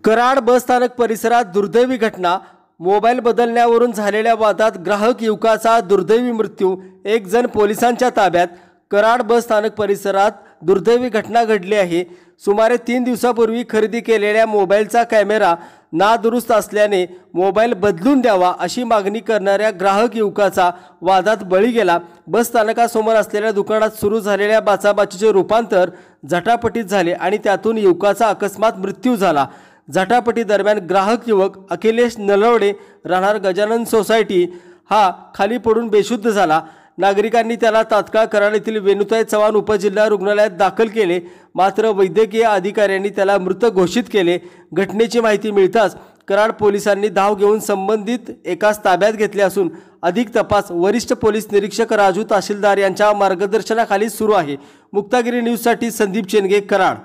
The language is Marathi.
कराड बस स्थानक परिसरात दुर्दैवी घटना। मोबाईल बदलण्यावरून झालेल्या वादात ग्राहक युवकाचा दुर्दैवी मृत्यू। एक जण पोलिसांच्या ताब्यात। कराड बस स्थानक परिसरात दुर्दैवी घटना घडली आहे। सुमारे 3 दिवसापूर्वी खरेदी केलेल्या मोबाईलचा कॅमेरा नादुरुस्त असल्याने मोबाईल बदलून द्यावा अशी मागणी करणाऱ्या ग्राहक युवकाचा वादात बळी गेला। बस स्थानकासमोर असलेल्या दुकानात सुरू झालेल्या बाचाबाचीचे रूपांतर झटापटीत झाले आणि त्यातून युवकाचा अकस्मात मृत्यू झाला। झटापटी दरम्यान ग्राहक युवक अखिलेश नलवडे राहणार गजानन सोसायटी हा खाली पडून बेशुद्ध झाला। नागरिकांनी त्याला तात्काळ कराड येथील वेणुताई चव्हाण उपजिल्हा रुग्णालयात दाखल केले, मात्र वैद्यकीय अधिकाऱ्यांनी त्याला मृत घोषित केले। घटनेची माहिती मिळताच कराड पोलिसांनी धाव घेऊन संबंधित एकास ताब्यात घेतले असून अधिक तपास वरिष्ठ पोलीस निरीक्षक राजू तहसीलदार यांच्या मार्गदर्शनाखाली सुरू आहे। मुक्तागिरी न्यूजसाठी संदीप चेनगे, कराड।